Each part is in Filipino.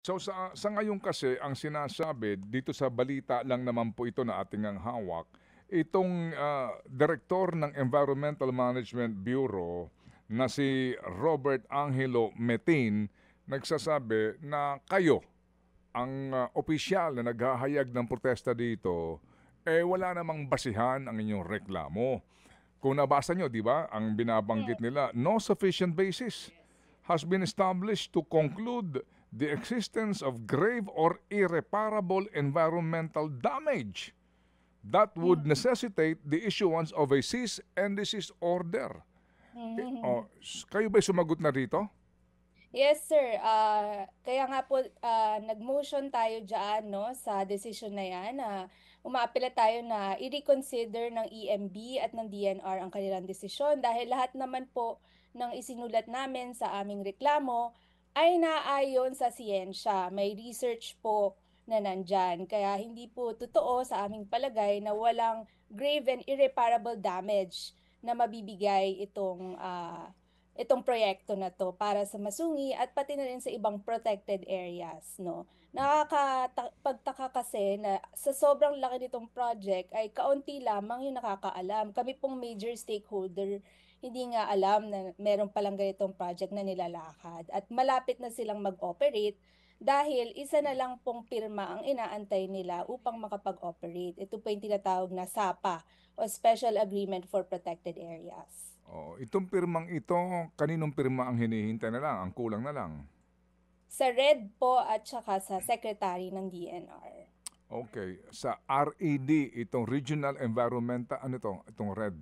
So sa ngayon kasi ang sinasabi dito sa balita lang naman po ito na ating ang hawak, itong direktor ng Environmental Management Bureau na si Robert Angelo Metin nagsasabi na kayo ang opisyal na naghahayag ng protesta dito wala namang basihan ang inyong reklamo. Kung nabasa nyo, di ba, ang binabanggit nila, no sufficient basis has been established to conclude the existence of grave or irreparable environmental damage that would necessitate the issuance of a cease and desist order. Kayo ba'y sumagot na rito? Yes, sir. Kaya nga po, nag-motion tayo dyan, no, sa decision na yan. Umaapela tayo na i-reconsider ng EMB at ng DNR ang kanilang desisyon dahil lahat naman po ng isinulat namin sa aming reklamo ay naayon sa siyensya. May research po na nandyan. Kaya hindi po totoo sa aming palagay na walang grave and irreparable damage na mabibigay itong proyekto na to para sa Masungi at pati na rin sa ibang protected areas, no. Nakakapagtaka kasi na sa sobrang laki nitong project ay kaunti lamang yung nakakaalam. Kami pong major stakeholder, hindi nga alam na meron palang ganitong project na nilalakad at malapit na silang mag-operate dahil isa na lang pong pirma ang inaantay nila upang makapag-operate. Ito po yung tinatawag na SAPA o Special Agreement for Protected Areas. Itong pirmang ito, kaninong pirma ang hinihintay na lang? Ang kulang na lang? Sa RED po at saka sa Secretary ng DNR. Okay. Sa RED, itong Regional Environmental, ano ito? Itong RED?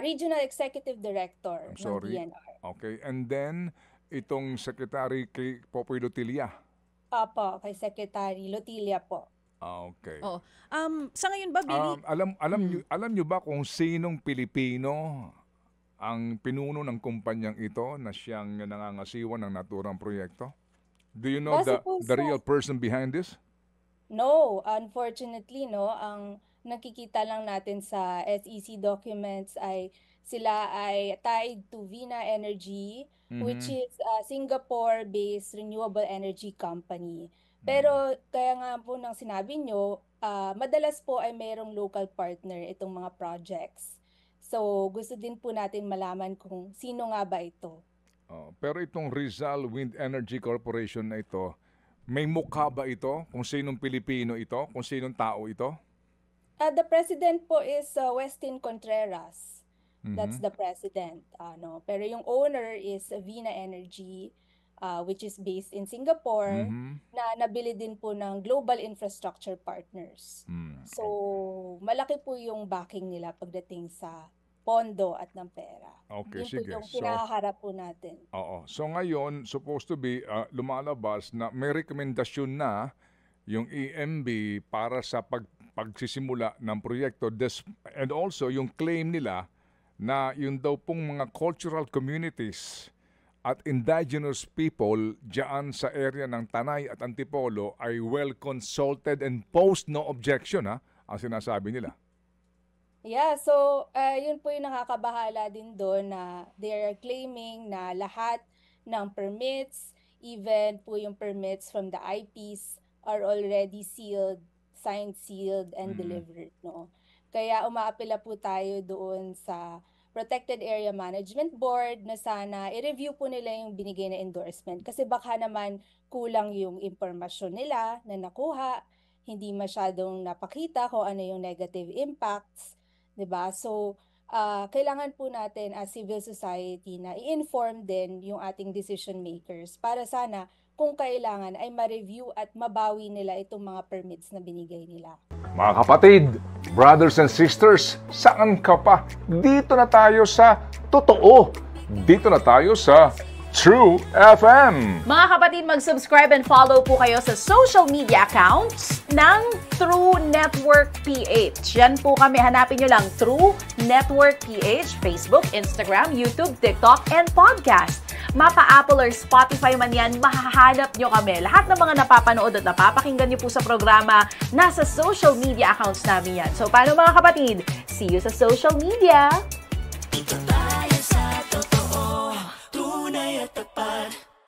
Regional Executive Director ng DNR. Okay. And then, itong Secretary kay Popoy Lotilla? Opo, kay Secretary Lotilla po. Okay. Sa ngayon ba, Billy? Alam nyo ba kung sinong Pilipino ang pinuno ng kumpanyang ito na siyang nangangasiwa ng naturang proyekto? Do you know the real person behind this? No, unfortunately, no. Ang nakikita lang natin sa SEC documents ay sila ay tied to Vina Energy, which is a Singapore-based renewable energy company. Pero kaya nga po nang sinabi nyo, madalas po ay mayroong local partner itong mga projects. So gusto din po natin malaman kung sino nga ba ito. Pero itong Rizal Wind Energy Corporation na ito, may mukha ba ito? Kung sinong Pilipino ito? Kung sinong tao ito? The president po is Westin Contreras. That's the president. Pero yung owner is Vina Energy, which is based in Singapore, na nabili din po ng Global Infrastructure Partners. So, malaki po yung backing nila pagdating sa pondo at ng pera. Okay, yun sige. Po yung pinaharap po natin. So ngayon, supposed to be lumalabas na may rekomendasyon na yung EMB para sa pagsisimula ng proyekto and also yung claim nila na yung daw pong mga cultural communities at indigenous people diyan sa area ng Tanay at Antipolo ay well consulted and post no objection ang sinasabi nila. Yeah, so yun po yung nakakabahala din doon na they are claiming na lahat ng permits, even po yung permits from the IPs are already sealed, signed, sealed, and delivered, no? Kaya umaapela po tayo doon sa Protected Area Management Board na sana i-review po nila yung binigay na endorsement kasi baka naman kulang yung impormasyon nila na nakuha, hindi masyadong napakita kung ano yung negative impacts, 'di ba? So, kailangan po natin as civil society na i-inform din yung ating decision makers para sana kung kailangan ay ma-review at mabawi nila itong mga permits na binigay nila. Mga kapatid, brothers and sisters, saan ka pa? Dito na tayo sa totoo. Dito na tayo sa True FM. Mga kapatid, mag-subscribe and follow po kayo sa social media accounts ng True Network PH. Yan po kami, hanapin nyo lang True Network PH, Facebook, Instagram, YouTube, TikTok, and podcast. Mapa Apple or Spotify man yan, mahahanap nyo kami. Lahat ng mga napapanood at napapakinggan nyo po sa programa, nasa social media accounts namin yan. So, paano mga kapatid? See you sa social media!